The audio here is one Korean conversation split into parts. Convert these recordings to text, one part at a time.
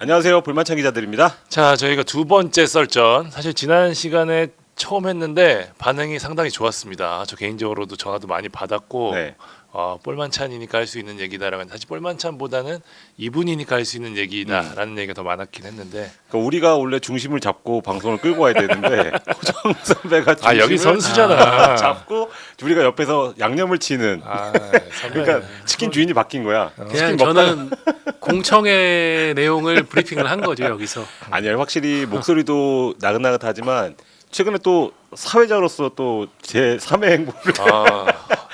안녕하세요. 불만찬 기자들입니다. 자, 저희가 두 번째 썰전. 사실 지난 시간에 처음 했는데 반응이 상당히 좋았습니다. 저 개인적으로도 전화도 많이 받았고 네. 볼만찬이니까 할 수 있는 얘기다라고 했는데 사실 볼만찬보다는 이분이니까 할 수 있는 얘기다라는 얘기가 더 많았긴 했는데 그러니까 우리가 원래 중심을 잡고 방송을 끌고 와야 되는데 호정 선배가 중심을 여기 선수잖아. 잡고 우리가 옆에서 양념을 치는. 선배. 그러니까 치킨 주인이 바뀐 거야. 그냥 치킨 먹다가 저는 공청회 내용을 브리핑을 한 거죠 여기서. 아니요, 확실히 목소리도 나긋나긋하지만 최근에 또 사회자로서 또 제 3의 행보를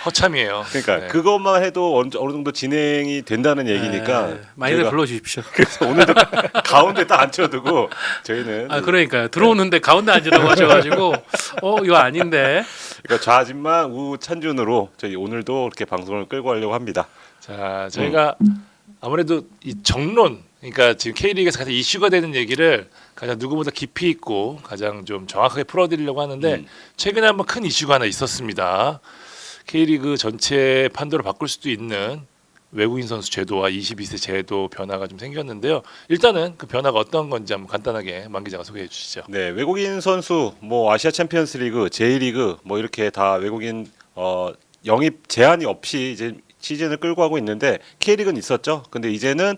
허참이에요. 그러니까 네. 그것만 해도 어느 정도 진행이 된다는 얘기니까 네, 많이들 저희가 불러주십시오. 그래서 오늘도 가운데 딱 앉혀두고 저희는 그러니까요. 들어오는데 가운데 앉으라고 하셔가지고 이거 아닌데. 그러니까 좌진만 우찬준으로 저희 오늘도 이렇게 방송을 끌고 가려고 합니다. 자, 저희가 아무래도 이 정론, 그러니까 지금 K리그에서 가장 이슈가 되는 얘기를 가장 누구보다 깊이 있고 가장 좀 정확하게 풀어드리려고 하는데 최근에 한번 큰 이슈가 하나 있었습니다. K리그 전체 판도를 바꿀 수도 있는 외국인 선수 제도와 22세 제도 변화가 좀 생겼는데요. 일단은 그 변화가 어떤 건지 한번 간단하게 만 기자가 소개해 주시죠. 네, 외국인 선수 뭐 아시아 챔피언스리그, J리그 뭐 이렇게 다 외국인 영입 제한이 없이 이제 시즌을 끌고 가고 있는데 K리그는 있었죠. 근데 이제는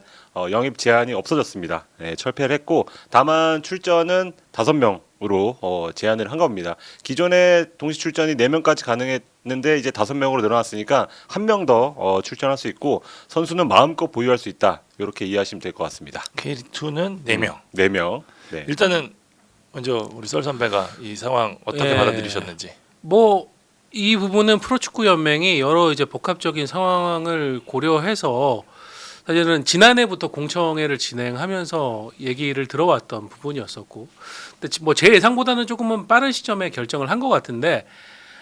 영입 제한이 없어졌습니다. 네, 철폐를 했고 다만 출전은 5명으로 제한을 한 겁니다. 기존에 동시 출전이 4명까지 가능했는데 이제 5명으로 늘어났으니까 1명 더 출전할 수 있고 선수는 마음껏 보유할 수 있다. 이렇게 이해하시면 될 것 같습니다. K2는 4명. 4명. 네. 일단은 먼저 우리 썰 선배가 이 상황 어떻게 받아들이셨는지. 이 부분은 프로축구 연맹이 여러 이제 복합적인 상황을 고려해서 사실은 지난해부터 공청회를 진행하면서 얘기를 들어왔던 부분이었었고, 근데 제 예상보다는 조금은 빠른 시점에 결정을 한 것 같은데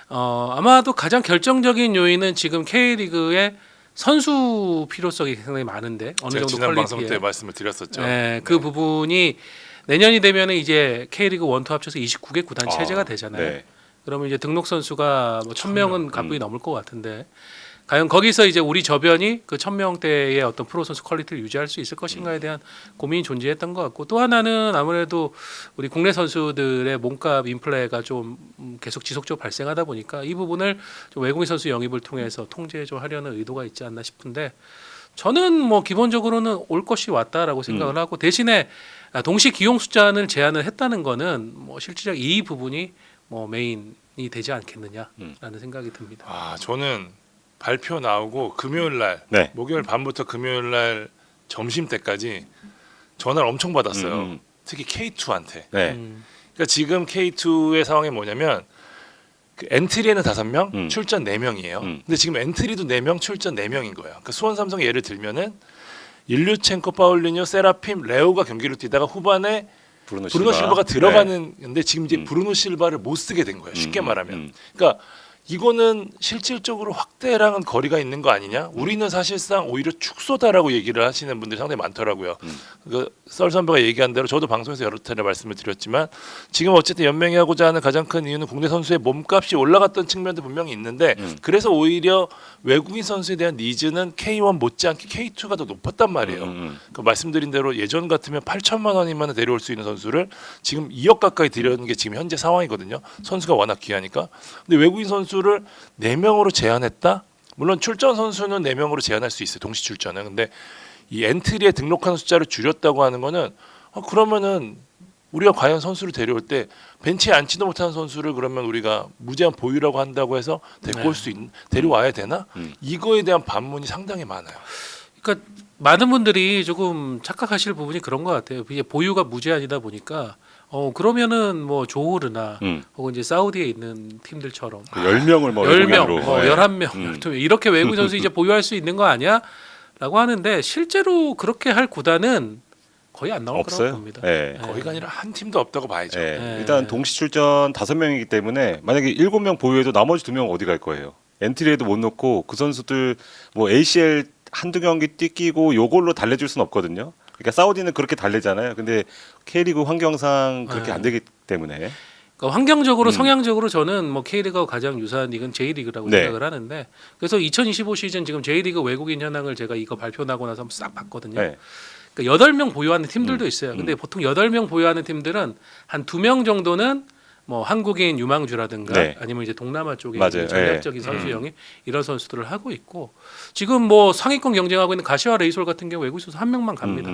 아마도 가장 결정적인 요인은 지금 K리그의 선수 필요성이 상당히 많은데 어느 제가 정도 지난 방송 퀄리티에 때 말씀을 드렸었죠. 네, 그 부분이 내년이 되면은 이제 K리그 1, 2 합쳐서 29개 구단 체제가 되잖아요. 네. 그러면 이제 등록 선수가 뭐 1,000명은 가뿐히 넘을 것 같은데 과연 거기서 이제 우리 저변이 그 1,000명대의 어떤 프로 선수 퀄리티를 유지할 수 있을 것인가에 대한 고민이 존재했던 것 같고, 또 하나는 아무래도 우리 국내 선수들의 몸값 인플레가 좀 계속 지속적으로 발생하다 보니까 이 부분을 좀 외국인 선수 영입을 통해서 통제 좀 하려는 의도가 있지 않나 싶은데, 저는 뭐 기본적으로는 올 것이 왔다라고 생각을 하고, 대신에 동시 기용 숫자는 제한을 했다는 거는 뭐 실질적 이 부분이 뭐 메인이 되지 않겠느냐라는 생각이 듭니다. 저는 발표 나오고 금요일 날, 네. 목요일 밤부터 금요일 날 점심 때까지 전화를 엄청 받았어요. 특히 K2한테. 네. 그러니까 지금 K2의 상황이 뭐냐면 그 엔트리에는 5명, 출전 4명이에요. 근데 지금 엔트리도 4명, 출전 4명인 거예요. 그러니까 수원 삼성 예를 들면은 일류첸코, 파울리뉴, 세라핌, 레오가 경기를 뛰다가 후반에 브루노 실바가 들어가는데 지금 이제 브루노 실바를 못 쓰게 된 거예요. 쉽게 말하면. 그러니까 이거는 실질적으로 확대랑은 거리가 있는 거 아니냐? 우리는 사실상 오히려 축소다라고 얘기를 하시는 분들이 상당히 많더라고요. 썰 선배가 얘기한 대로 저도 방송에서 여러 차례 말씀을 드렸지만 지금 어쨌든 연맹이 하고자 하는 가장 큰 이유는 국내 선수의 몸값이 올라갔던 측면도 분명히 있는데 그래서 오히려 외국인 선수에 대한 니즈는 K1 못지않게 K2가 더 높았단 말이에요. 그 말씀드린 대로 예전 같으면 8천만 원이면 데려올 수 있는 선수를 지금 2억 가까이 들여는 게 지금 현재 상황이거든요. 선수가 워낙 귀하니까. 근데 외국인 선수를 4명으로 제한했다? 물론 출전 선수는 4명으로 제한할 수 있어요. 동시 출전은. 근데 이 엔트리에 등록한 숫자를 줄였다고 하는 거는 그러면은 우리가 과연 선수를 데려올 때 벤치에 앉지도 못하는 선수를 그러면 우리가 무제한 보유라고 한다고 해서 데리고 올 수 있는 데려와야 되나? 이거에 대한 반문이 상당히 많아요. 그러니까 많은 분들이 조금 착각하실 부분이 그런 것 같아요. 이게 보유가 무제한이다 보니까 그러면은 뭐 조호르나 혹은 이제 사우디에 있는 팀들처럼 10명을 뭐 10명, 외국인으로. 11명 이렇게 외국인 선수 이제 보유할 수 있는 거 아니야? 라고 하는데 실제로 그렇게 할 구단은 거의 안 나올 거라고 없어요. 봅니다. 네. 거의가 아니라 한 팀도 없다고 봐야죠. 네. 네. 일단 동시 출전 5명이기 때문에 만약에 7명 보유해도 나머지 2명 어디 갈 거예요? 엔트리에도 못 넣고 그 선수들 뭐 ACL 한두 경기 뛰기고 요걸로 달래줄 수는 없거든요. 그러니까 사우디는 그렇게 달래잖아요. 근데 K리그 환경상 그렇게 안 되기 때문에 그러니까 환경적으로 성향적으로 저는 뭐 K리그와 가장 유사한 리그는 J리그라고 네. 생각을 하는데, 그래서 2025 시즌 지금 J리그 외국인 현황을 제가 이거 발표 나고 나서 한번 싹 봤거든요. 네. 그러니까 8명 보유하는 팀들도 있어요. 근데 보통 8명 보유하는 팀들은 한 2명 정도는 뭐 한국인 유망주라든가 네. 아니면 이제 동남아 쪽에 맞아요. 전략적인 선수 영입 이런 선수들을 하고 있고 지금 뭐 상위권 경쟁하고 있는 가시와 레이솔 같은 경우 외국 선수 한 명만 갑니다.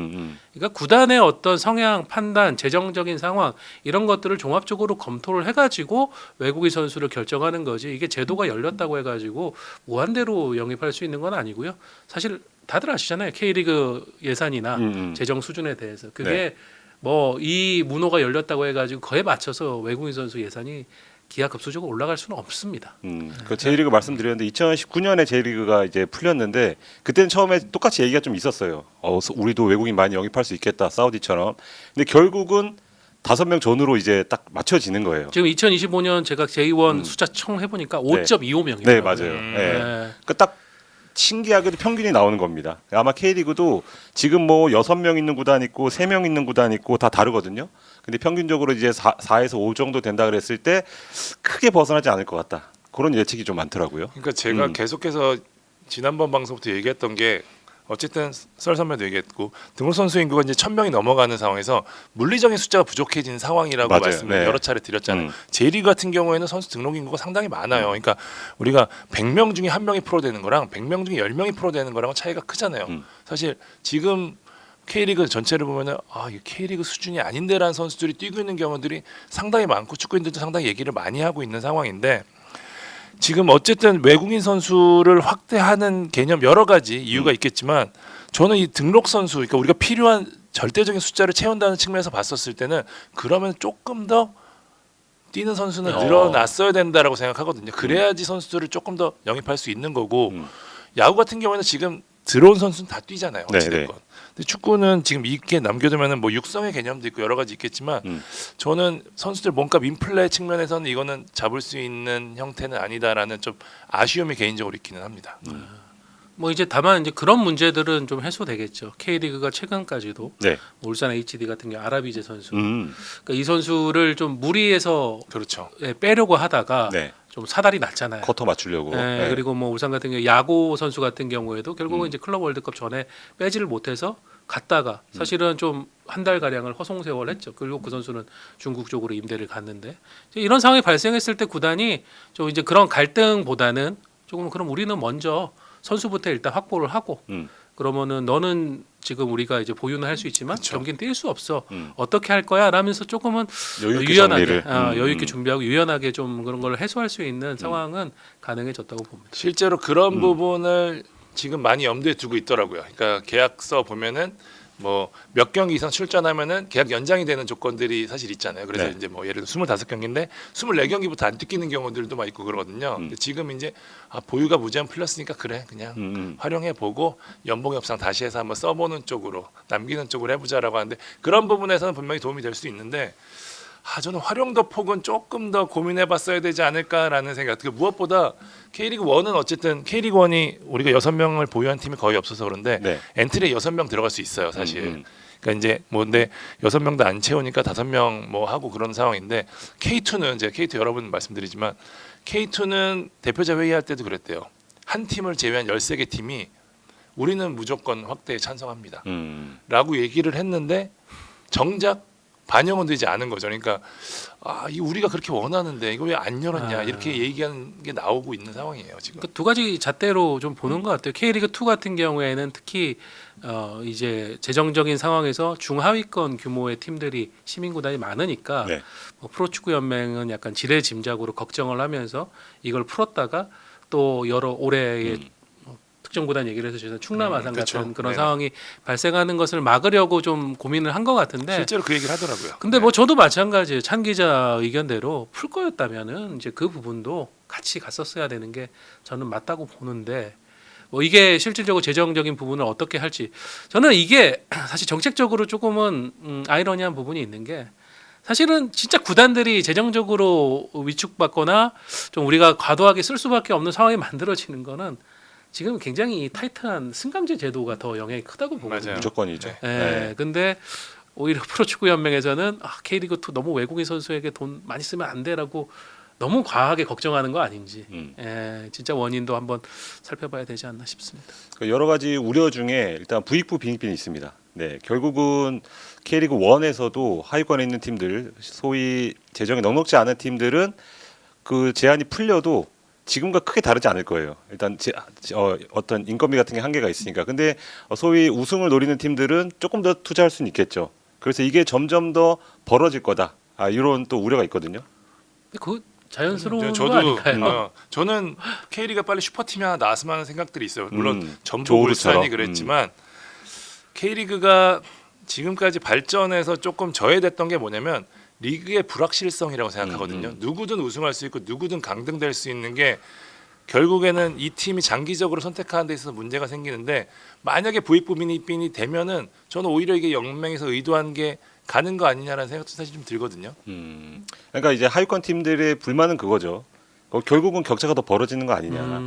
그러니까 구단의 어떤 성향, 판단, 재정적인 상황 이런 것들을 종합적으로 검토를 해가지고 외국인 선수를 결정하는 거지 이게 제도가 열렸다고 해가지고 무한대로 영입할 수 있는 건 아니고요. 사실 다들 아시잖아요. K리그 예산이나 재정 수준에 대해서 그게 네. 뭐 이 문호가 열렸다고 해가지고 그에 맞춰서 외국인 선수 예산이 기하급수적으로 올라갈 수는 없습니다. 그 J리그 말씀드렸는데 2019년에 J리그가 이제 풀렸는데 그때는 처음에 똑같이 얘기가 좀 있었어요. 우리도 외국인 많이 영입할 수 있겠다 사우디처럼. 근데 결국은 5명 전후로 이제 딱 맞춰지는 거예요. 지금 2025년 제가 J1 숫자 총 해보니까 5.25명이에요. 네 맞아요. 네. 딱 신기하게도 평균이 나오는 겁니다. 아마 K리그도 지금 뭐 6명 있는 구단 있고 3명 있는 구단 있고 다 다르거든요. 근데 평균적으로 이제 4에서 5 정도 된다 그랬을 때 크게 벗어나지 않을 것 같다. 그런 예측이 좀 많더라고요. 그러니까 제가 계속해서 지난번 방송부터 얘기했던 게 어쨌든 썰 선배도 얘기했고 등록 선수 인구가 이제 1,000명이 넘어가는 상황에서 물리적인 숫자가 부족해진 상황이라고 맞아요. 말씀을 네. 여러 차례 드렸잖아요. J리그 같은 경우에는 선수 등록 인구가 상당히 많아요. 그러니까 우리가 100명 중에 1명이 프로 되는 거랑 100명 중에 10명이 프로 되는 거랑은 차이가 크잖아요. 사실 지금 K리그 전체를 보면은 이게 K리그 수준이 아닌데라는 선수들이 뛰고 있는 경우들이 상당히 많고 축구인들도 상당히 얘기를 많이 하고 있는 상황인데 지금 어쨌든 외국인 선수를 확대하는 개념 여러 가지 이유가 있겠지만 저는 이 등록 선수 그러니까 우리가 필요한 절대적인 숫자를 채운다는 측면에서 봤었을 때는 그러면 조금 더 뛰는 선수는 늘어났어야 된다라고 생각하거든요. 그래야지 선수들을 조금 더 영입할 수 있는 거고 야구 같은 경우에는 지금 들어온 선수는 다 뛰잖아요. 어찌됐건. 근데 축구는 지금 이게 남겨두면은 뭐 육성의 개념도 있고 여러 가지 있겠지만 저는 선수들 몸값 인플레 측면에서는 이거는 잡을 수 있는 형태는 아니다라는 좀 아쉬움이 개인적으로 있기는 합니다. 뭐 이제 다만 이제 그런 문제들은 좀 해소되겠죠. K리그가 최근까지도 네. 울산 HD 같은 경우 아라비제 선수, 음. 그러니까 이 선수를 좀 무리해서 그렇죠. 빼려고 하다가 네. 좀 사달이 났잖아요. 커터 맞추려고. 네, 그리고 뭐 울산 같은 경우 야구 선수 같은 경우에도 결국은 이제 클럽 월드컵 전에 빼지를 못해서 갔다가 사실은 좀 한 달 가량을 허송세월했죠. 그리고 그 선수는 중국 쪽으로 임대를 갔는데 이런 상황이 발생했을 때 구단이 좀 이제 그런 갈등보다는 조금 그럼 우리는 먼저 선수부터 일단 확보를 하고 그러면은 너는 지금 우리가 이제 보유는 할 수 있지만 그쵸. 경기는 뛸 수 없어. 어떻게 할 거야? 라면서 조금은 여유 있게 유연하게 정리를. 여유 있게 준비하고 유연하게 좀 그런 걸 해소할 수 있는 상황은 가능해졌다고 봅니다. 실제로 그런 부분을 지금 많이 염두에 두고 있더라고요. 그러니까 계약서 보면은 뭐 몇 경기 이상 출전하면은 계약 연장이 되는 조건들이 사실 있잖아요. 그래서 네. 이제 뭐 예를 들어 25경기인데 24경기부터 안 뛰기는 경우들도 많이 있고 그러거든요. 근데 지금 이제 보유가 무제한 풀렸으니까 그래 그냥 활용해 보고 연봉 협상 다시 해서 한번 써보는 쪽으로 남기는 쪽으로 해보자라고 하는데 그런 부분에서는 분명히 도움이 될 수 있는데 저는 활용도 폭은 조금 더 고민해봤어야 되지 않을까라는 생각. 그 무엇보다 K리그 1은 어쨌든 K리그 1이 우리가 6명을 보유한 팀이 거의 없어서 그런데 네. 엔트리에 6명 들어갈 수 있어요, 사실. 그러니까 이제 뭔데 6명도 안 채우니까 5명 뭐 하고 그런 상황인데 K2는 이제 K2 여러분 말씀드리지만 K2는 대표자 회의할 때도 그랬대요. 한 팀을 제외한 13개 팀이 우리는 무조건 확대에 찬성합니다. 라고 얘기를 했는데 정작 반영은 되지 않은 거죠. 그러니까 이 우리가 그렇게 원하는데 이거 왜 안 열었냐 이렇게 얘기하는 게 나오고 있는 상황이에요 지금. 그 두 가지 잣대로 좀 보는 것 같아요. K리그 2 같은 경우에는 특히 이제 재정적인 상황에서 중하위권 규모의 팀들이 시민구단이 많으니까 네. 뭐 프로축구연맹은 약간 지레짐작으로 걱정을 하면서 이걸 풀었다가 또 여러 올해의 특정 구단 얘기를 해서 저는 충남 아산 그렇죠. 같은 그런 네네. 상황이 발생하는 것을 막으려고 좀 고민을 한 것 같은데 실제로 그 얘기를 하더라고요. 근데 네. 뭐 저도 마찬가지예요. 찬 기자 의견대로 풀 거였다면은 이제 그 부분도 같이 갔었어야 되는 게 저는 맞다고 보는데 뭐 이게 실질적으로 재정적인 부분을 어떻게 할지 저는 이게 사실 정책적으로 조금은 아이러니한 부분이 있는 게 사실은 진짜 구단들이 재정적으로 위축받거나 좀 우리가 과도하게 쓸 수밖에 없는 상황이 만들어지는 거는 지금 굉장히 타이트한 승강제 제도가 더 영향이 크다고 보거든요. 맞아요. 무조건이죠. 네. 예, 근데 오히려 프로축구연맹에서는 K리그 2 너무 외국인 선수에게 돈 많이 쓰면 안 돼라고 너무 과하게 걱정하는 거 아닌지 진짜 원인도 한번 살펴봐야 되지 않나 싶습니다. 여러 가지 우려 중에 일단 부익부 빈익빈이 있습니다. 네, 결국은 K리그 1에서도 하위권에 있는 팀들, 소위 재정이 넉넉지 않은 팀들은 그 제한이 풀려도 지금과 크게 다르지 않을 거예요. 일단 어떤 인건비 같은 게 한계가 있으니까. 근데 소위 우승을 노리는 팀들은 조금 더 투자할 수는 있겠죠. 그래서 이게 점점 더 벌어질 거다. 이런 또 우려가 있거든요. 근데 그 자연스러운 거 저도 아닐까요? 저는 K리가 빨리 슈퍼팀이 하나 나왔으면 하는 생각들이 있어요. 물론 전북 조우루처럼. 울산이 그랬지만 K리그가 지금까지 발전해서 조금 저해됐던 게 뭐냐면 리그의 불확실성이라고 생각하거든요. 누구든 우승할 수 있고 누구든 강등될 수 있는 게 결국에는 이 팀이 장기적으로 선택하는 데 있어서 문제가 생기는데 만약에 부익부 빈익빈이 되면은 저는 오히려 이게 연맹에서 의도한 게 가는 거 아니냐라는 생각도 사실 좀 들거든요. 그러니까 이제 하위권 팀들의 불만은 그거죠. 결국은 격차가 더 벌어지는 거 아니냐.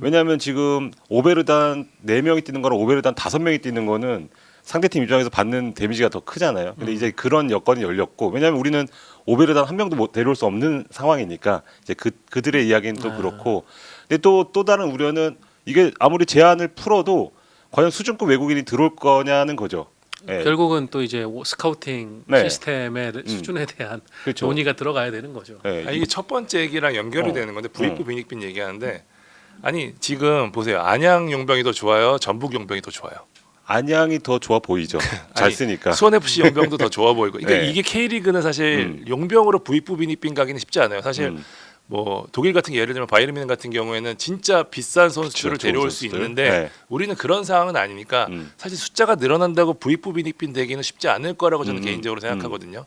왜냐하면 지금 오베르단 4명이 뛰는 거랑 오베르단 5명이 뛰는 거는 상대팀 입장에서 받는 데미지가 더 크잖아요. 근데 이제 그런 여건이 열렸고, 왜냐하면 우리는 오베르단 한 명도 데려올 수 없는 상황이니까 이제 그들의 이야기는 또 그렇고, 근데 또 다른 우려는 이게 아무리 제한을 풀어도 과연 수준급 외국인이 들어올 거냐는 거죠. 예. 결국은 또 이제 스카우팅 네. 시스템의 수준에 대한 그렇죠. 논의가 들어가야 되는 거죠. 예, 이게 첫 번째 얘기랑 연결이 되는 건데 부익부 빈익빈 얘기하는데 아니 지금 보세요. 안양 용병이 더 좋아요. 전북 용병이 더 좋아요. 안양이 더 좋아 보이죠. 잘 아니, 쓰니까. 수원 FC 용병도 더 좋아 보이고. 그러니까 네. 이게 K리그는 사실 용병으로 부익부 빈익빈 가기는 쉽지 않아요. 사실 뭐 독일 같은 게 예를 들면 바이에른 뮌헨 같은 경우에는 진짜 비싼 선수들을 그쵸, 데려올 좋은 수 선수들. 있는데 네. 우리는 그런 상황은 아니니까 사실 숫자가 늘어난다고 부익부 빈익빈 되기는 쉽지 않을 거라고 저는 개인적으로 생각하거든요.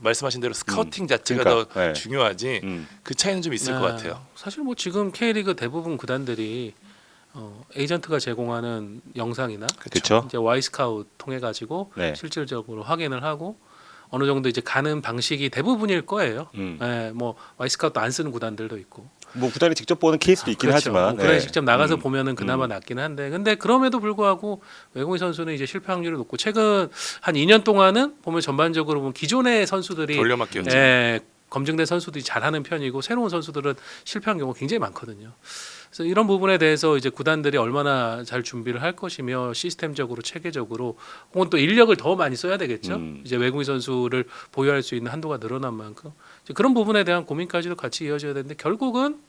말씀하신 대로 스카우팅 자체가 그러니까, 더 네. 중요하지 그 차이는 좀 있을 것 같아요. 사실 뭐 지금 K리그 대부분 구단들이 에이전트가 제공하는 영상이나 그렇죠. 이제 와이스카우트 통해 가지고 네. 실질적으로 확인을 하고 어느 정도 이제 가는 방식이 대부분일 거예요. 예, 뭐 와이스카우트 안 쓰는 구단들도 있고. 뭐 구단이 직접 보는 케이스도 있긴 그렇죠. 하지만. 구단이 예. 직접 나가서 보면은 그나마 낫긴 한데, 근데 그럼에도 불구하고 외국인 선수는 이제 실패 확률이 높고 최근 한 2년 동안은 보면 전반적으로 보면 기존의 선수들이 돌려막기였죠. 검증된 선수들이 잘하는 편이고 새로운 선수들은 실패한 경우가 굉장히 많거든요. 그래서 이런 부분에 대해서 이제 구단들이 얼마나 잘 준비를 할 것이며 시스템적으로 체계적으로 혹은 또 인력을 더 많이 써야 되겠죠. 이제 외국인 선수를 보유할 수 있는 한도가 늘어난 만큼 이제 그런 부분에 대한 고민까지도 같이 이어져야 되는데 결국은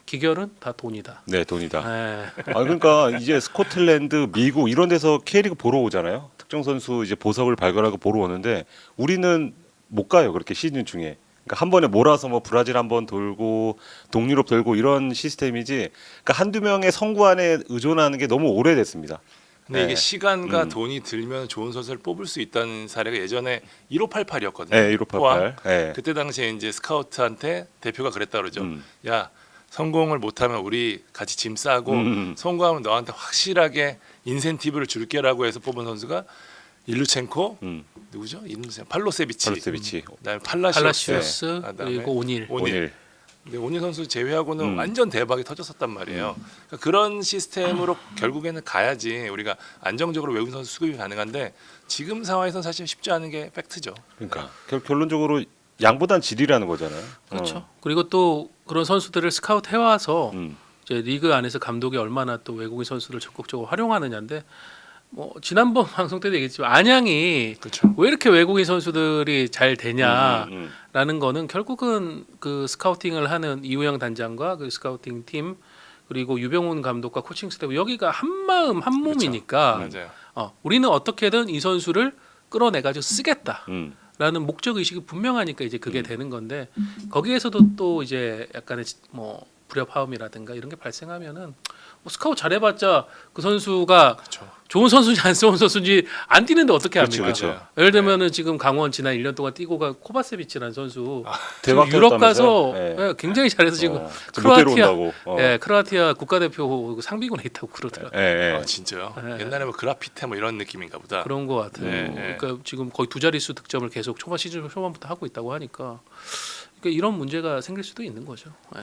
기결은 다 돈이다. 네, 돈이다. 예. 그러니까 이제 스코틀랜드, 미국 이런 데서 K리그 보러 오잖아요. 특정 선수 이제 보석을 발견하고 보러 오는데 우리는 못 가요. 그렇게 시즌 중에. 그러니까 한 번에 몰아서 뭐 브라질 한 번 돌고 동유럽 돌고 이런 시스템이지. 그러니까 한두 명의 성구안에 의존하는 게 너무 오래됐습니다. 근데 네. 이게 시간과 돈이 들면 좋은 선수를 뽑을 수 있다는 사례가 예전에 1588이었거든요. 네, 1588. 네. 그때 당시에 이제 스카우트한테 대표가 그랬다 그러죠. 야 성공을 못하면 우리 같이 짐 싸고 성공하면 너한테 확실하게 인센티브를 줄게라고 해서 뽑은 선수가 일루첸코 누구죠? 팔로세비치. 그다음에 팔라시오스 그다음에 그리고 오닐. 오늘 근데 오닐 선수 제외하고는 완전 대박이 터졌었단 말이에요. 그러니까 그런 시스템으로 결국에는 가야지 우리가 안정적으로 외국인 선수 수급이 가능한데 지금 상황에서는 사실 쉽지 않은 게 팩트죠. 그러니까 결론적으로 양보단 질이라는 거잖아요. 그렇죠. 그리고 또 그런 선수들을 스카우트 해와서 이제 리그 안에서 감독이 얼마나 또 외국인 선수를 적극적으로 활용하느냐인데 뭐 지난번 방송 때도 얘기했지만 안양이 그렇죠. 왜 이렇게 외국인 선수들이 잘 되냐라는 거는 결국은 그 스카우팅을 하는 이우영 단장과 그 스카우팅 팀 그리고 유병훈 감독과 코칭 스태프 여기가 한 마음 한 몸이니까 맞아요. 우리는 어떻게든 이 선수를 끌어내가지고 쓰겠다라는 목적 의식이 분명하니까 이제 그게 되는 건데 거기에서도 또 이제 약간의 뭐 불협화음이라든가 이런 게 발생하면은 뭐 스카우트 잘해봤자 그 선수가 그렇죠. 좋은 선수인지 안 좋은 선수인지 안 뛰는데 어떻게 합니까? 그렇죠. 예를 들면은 지금 강원 지난 1년 동안 뛰고 간 코바세비치라는 선수 대박 지금 유럽 터졌다면서요? 가서 네. 굉장히 잘해서 지금 못 데려온다고. 크로아티아 국가대표 상비군에 있다고 그러더라고요. 예. 아 진짜요? 네. 옛날에 뭐 그라피테 뭐 이런 느낌인가 보다. 그런 것 같아요. 네. 그러니까 지금 거의 두 자릿수 득점을 계속 시즌 초반부터 하고 있다고 하니까 그러니까 이런 문제가 생길 수도 있는 거죠. 예.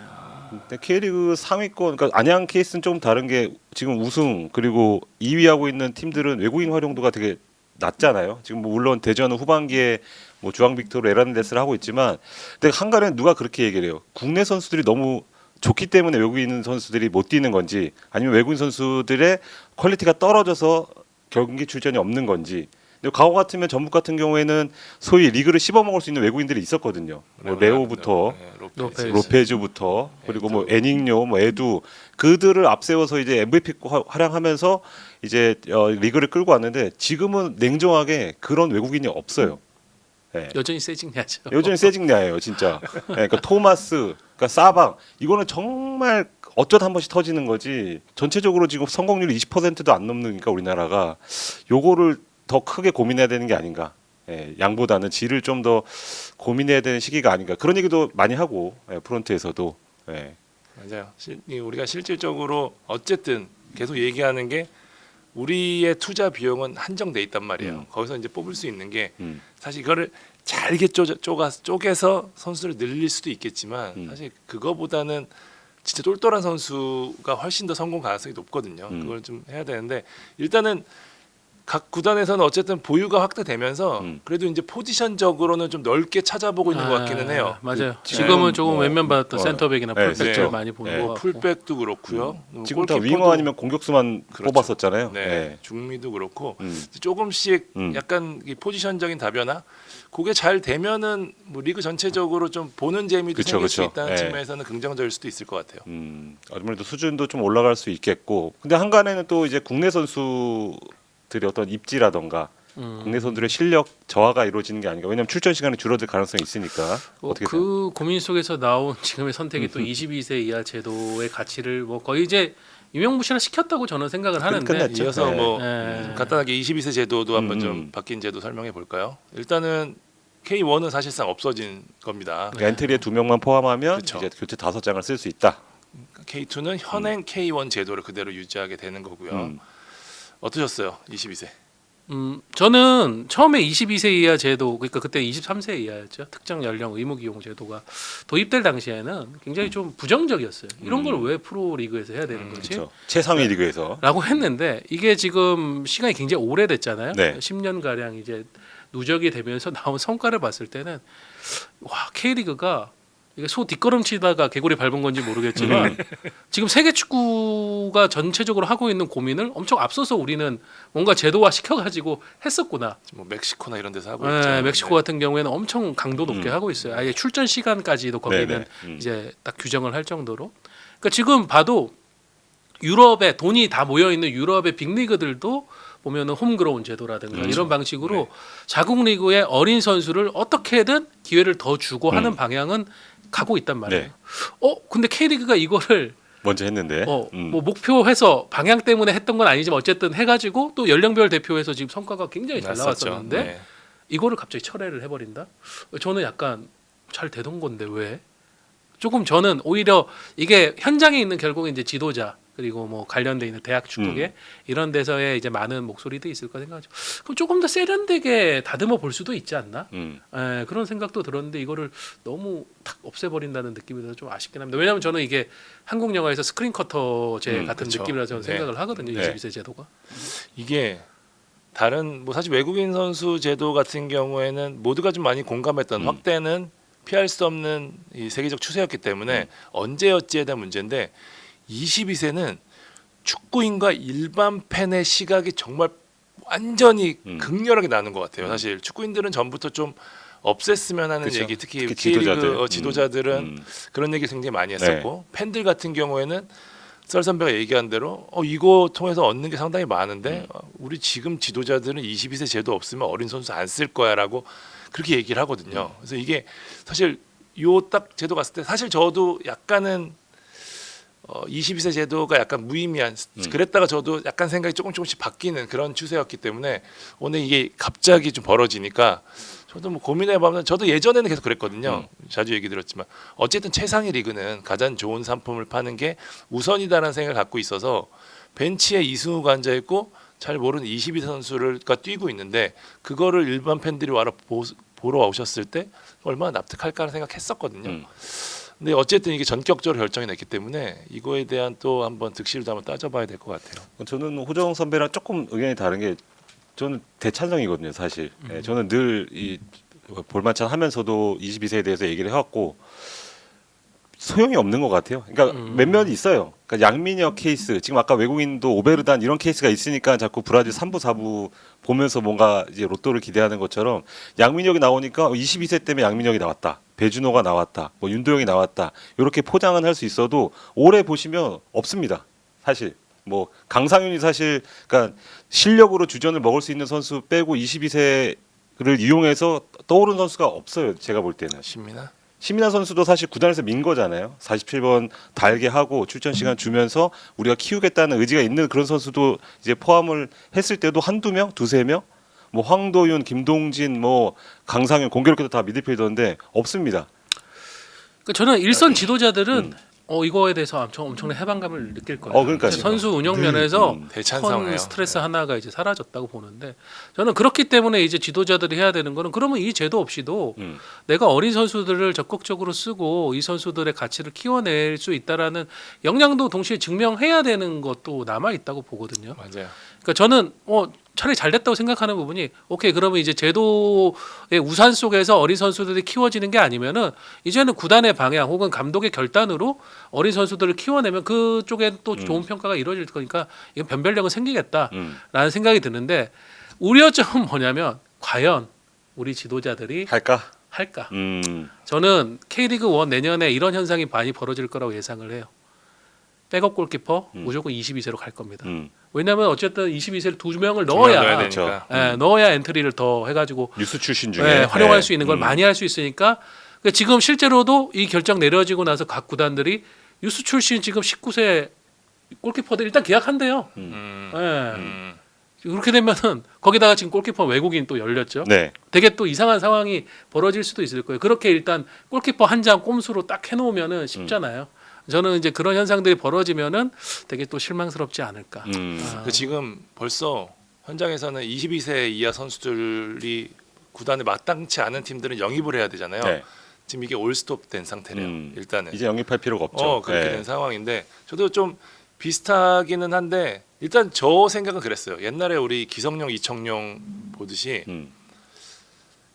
근데 K리그 상위권, 그러니까 안양 케이스는 좀 다른 게 지금 우승 그리고 2위 하고 있는 팀들은 외국인 활용도가 되게 낮잖아요. 지금 뭐 물론 대전은 후반기에 뭐 주앙 빅토르 에란데스를 하고 있지만, 근데 한가는 누가 그렇게 얘기를 해요. 국내 선수들이 너무 좋기 때문에 외국인 선수들이 못 뛰는 건지, 아니면 외국인 선수들의 퀄리티가 떨어져서 경기 출전이 없는 건지. 근데 과거 같으면 전북 같은 경우에는 소위 리그를 씹어먹을 수 있는 외국인들이 있었거든요. 뭐 레오부터 로페즈부터 그리고 뭐 애닝요, 뭐 에두 그들을 앞세워서 이제 MVP 활약하면서 이제 리그를 끌고 왔는데 지금은 냉정하게 그런 외국인이 없어요. 네. 여전히 세징야죠. 여전히 세징야예요, 진짜. 네, 그러니까 토마스, 그러니까 사방 이거는 정말 어쩌다 한 번씩 터지는 거지. 전체적으로 지금 성공률이 20%도 안 넘으니까 우리나라가 요거를 더 크게 고민해야 되는 게 아닌가. 예, 양보다는 질을 좀 더 고민해야 되는 시기가 아닌가. 그런 얘기도 많이 하고 프론트에서도. 예. 맞아요. 우리가 실질적으로 어쨌든 계속 얘기하는 게 우리의 투자 비용은 한정돼 있단 말이에요. 거기서 이제 뽑을 수 있는 게 사실 이거를 잘게 쪼개서 선수를 늘릴 수도 있겠지만 사실 그거보다는 진짜 똘똘한 선수가 훨씬 더 성공 가능성이 높거든요. 그걸 좀 해야 되는데 일단은 각 구단에서는 어쨌든 보유가 확대되면서 그래도 이제 포지션적으로는 좀 넓게 찾아보고 있는 것 같기는 해요. 맞아요. 그 지금은 조금 뭐, 왼면 받았던 센터백이나 네, 풀백을 그렇죠. 많이 보는 네. 것 같고. 풀백도 그렇고요. 지금 다 골키퍼도- 윙어 아니면 공격수만 그렇죠. 뽑았었잖아요. 네, 예. 중미도 그렇고 음. 조금씩 약간 이 포지션적인 다변화 그게 잘 되면은 뭐 리그 전체적으로 좀 보는 재미도 그쵸, 생길 수 그쵸. 있다는 예. 측면에서는 긍정적일 수도 있을 것 같아요. 아무래도 수준도 좀 올라갈 수 있겠고. 근데 한간에는 또 이제 국내 선수들의 어떤 입지라던가 국내 선수들의 실력 저하가 이루어지는 게 아닌가. 왜냐하면 출전 시간이 줄어들 가능성이 있으니까. 어떻게 그 고민 속에서 나온 지금의 선택이 또 22세 이하 제도의 가치를 뭐 거의 이제 유명무실화 시켰다고 저는 생각을 하는데 끝났죠. 이어서 네. 뭐 네. 간단하게 22세 제도도 한번 좀 음. 바뀐 제도 설명해 볼까요? 일단은 K1은 사실상 없어진 겁니다. 그러니까 엔트리에 2명만 포함하면 그쵸. 이제 교체 5장을 쓸 수 있다. K2는 현행 K1 제도를 그대로 유지하게 되는 거고요. 어떠셨어요? 22세. 저는 처음에 22세 이하 제도 그러니까 그때 23세 이하였죠. 특정 연령 의무 기용 제도가 도입될 당시에는 굉장히 좀 부정적이었어요. 이런 걸 왜 프로 리그에서 해야 되는 거지? 그렇죠. 최상위 리그에서. 라고 했는데 이게 지금 시간이 굉장히 오래됐잖아요. 네. 10년 가량 이제 누적이 되면서 나온 성과를 봤을 때는 와 K리그가 이게 소 뒷걸음치다가 개구리 밟은 건지 모르겠지만 지금 세계 축구가 전체적으로 하고 있는 고민을 엄청 앞서서 우리는 뭔가 제도화 시켜가지고 했었구나. 뭐 멕시코나 이런 데서 하고 네, 있죠. 멕시코 네. 같은 경우에는 엄청 강도 높게 하고 있어요. 아예 출전 시간까지도 거기는 네네. 이제 딱 규정을 할 정도로. 그러니까 지금 봐도 유럽에 돈이 다 모여 있는 유럽의 빅리그들도 보면은 홈그라운 제도라든가 이런 방식으로 자국 리그의 어린 선수를 어떻게든 기회를 더 주고 하는 방향은 가고 있단 말이에요. 네. 근데 K리그가 이거를 먼저 했는데. 뭐 목표해서 방향 때문에 했던 건 아니지만 어쨌든 해가지고 또 연령별 대표에서 지금 성과가 굉장히 잘 났었죠. 나왔었는데 네. 이거를 갑자기 철회를 해버린다? 저는 약간 잘 되던 건데 왜? 조금 저는 오히려 이게 현장에 있는 결국은 이제 지도자 그리고 뭐 관련돼 있는 대학 축구계 이런 데서의 이제 많은 목소리도 있을 거 생각하죠. 그럼 조금 더 세련되게 다듬어 볼 수도 있지 않나? 그런 생각도 들었는데 이거를 너무 탁 없애버린다는 느낌이 들어서 좀 아쉽긴 합니다. 왜냐하면 저는 이게 한국 영화에서 스크린 커터제 같은 그쵸. 느낌이라 저는 네. 생각을 하거든요. 네. 22세 제도가. 이게 다른 뭐 사실 외국인 선수 제도 같은 경우에는 모두가 좀 많이 공감했던 확대는 피할 수 없는 이 세계적 추세였기 때문에 언제 어찌에 대한 문제인데 22세는 축구인과 일반 팬의 시각이 정말 완전히 극렬하게 나는 것 같아요. 사실 축구인들은 전부터 좀 없앴으면 하는 그쵸. 얘기 특히 특히 K리그 지도자들. 지도자들은 그런 얘기 굉장히 많이 했었고 팬들 같은 경우에는 썰 선배가 얘기한 대로 이거 통해서 얻는 게 상당히 많은데 우리 지금 지도자들은 22세 제도 없으면 어린 선수 안 쓸 거야라고 그렇게 얘기를 하거든요. 그래서 이게 사실 요 딱 제도 갔을 때 사실 저도 약간은 22세 제도가 약간 무의미한 그랬다가 저도 약간 생각이 조금씩 바뀌는 그런 추세였기 때문에 오늘 이게 갑자기 좀 벌어지니까 저도 뭐 고민해보면 저도 예전에는 계속 그랬거든요. 자주 얘기 들었지만 어쨌든 최상위 리그는 가장 좋은 상품을 파는 게 우선이다라는 생각을 갖고 있어서 벤치에 이승우가 앉아있고 잘 모르는 22세 선수가 뛰고 있는데 그거를 일반 팬들이 보러 오셨을 때 얼마나 납득할까 하는 생각했었거든요. 근데 어쨌든 이게 전격적으로 결정이 났기 때문에 이거에 대한 또 한번 득실도 한번 따져봐야 될 것 같아요. 저는 호정 선배랑 조금 의견이 다른 게 저는 대찬성이거든요, 사실. 예, 저는 늘 이 볼만찬 하면서도 22세에 대해서 얘기를 해왔고 소용이 없는 것 같아요. 그러니까 몇몇 있어요. 그러니까 양민혁 케이스, 지금 아까 외국인도 오베르단 이런 케이스가 있으니까 자꾸 브라질 3부 4부 보면서 뭔가 이제 로또를 기대하는 것처럼 양민혁이 나오니까 22세 때문에 양민혁이 나왔다. 배준호가 나왔다. 뭐 윤도영이 나왔다. 이렇게 포장은 할 수 있어도 올해 보시면 없습니다. 사실 뭐 강상윤이 사실 그러니까 실력으로 주전을 먹을 수 있는 선수 빼고 22세를 이용해서 떠오른 선수가 없어요. 제가 볼 때는. 심민아 선수도 사실 구단에서 민 거잖아요. 47번 달게 하고 출전 시간 주면서 우리가 키우겠다는 의지가 있는 그런 선수도 이제 포함을 했을 때도 한두 명, 두세 명, 뭐 황도윤, 김동진, 뭐 강상현 공교롭게도 다 미드필더인데 없습니다. 그러니까 저는 일선 지도자들은 이거에 대해서 엄청난 해방감을 느낄 거예요. 그러니까요. 선수 운영 면에서 대찬성이에요. 큰 스트레스 하나가 이제 사라졌다고 보는데 저는 그렇기 때문에 이제 지도자들이 해야 되는 거는 그러면 이 제도 없이도 내가 어린 선수들을 적극적으로 쓰고 이 선수들의 가치를 키워낼 수 있다라는 역량도 동시에 증명해야 되는 것도 남아 있다고 보거든요. 맞아요. 그러니까 저는 차라리 잘 됐다고 생각하는 부분이 오케이 그러면 이제 제도의 우산 속에서 어린 선수들이 키워지는 게 아니면은 이제는 구단의 방향 혹은 감독의 결단으로 어린 선수들을 키워내면 그쪽에 또 좋은 평가가 이루어질 거니까 이건 변별력은 생기겠다라는 생각이 드는데 우려점은 뭐냐면 과연 우리 지도자들이 할까? 저는 K리그 1 내년에 이런 현상이 많이 벌어질 거라고 예상을 해요. 백업 골키퍼 무조건 22세로 갈 겁니다. 왜냐하면 어쨌든 22세를 2명을 넣어야 되니까. 넣어야 엔트리를 더 해가지고 유스 출신 중에 활용할 수 있는 걸 많이 할 수 있으니까 그러니까 지금 실제로도 이 결정 내려지고 나서 각 구단들이 유스 출신 지금 19세 골키퍼들 일단 계약한대요. 그렇게 되면은 거기다가 지금 골키퍼 외국인 또 열렸죠. 네. 되게 또 이상한 상황이 벌어질 수도 있을 거예요. 그렇게 일단 골키퍼 한 장 꼼수로 딱 해놓으면은 쉽잖아요. 저는 이제 그런 현상들이 벌어지면은 되게 또 실망스럽지 않을까. 지금 벌써 현장에서는 22세 이하 선수들이 구단에 마땅치 않은 팀들은 영입을 해야 되잖아요. 네. 지금 이게 올스톱 된 상태래요. 일단은 이제 영입할 필요가 없죠. 그렇게 된 상황인데 저도 좀 비슷하기는 한데 일단 저 생각은 그랬어요. 옛날에 우리 기성용, 이청용 보듯이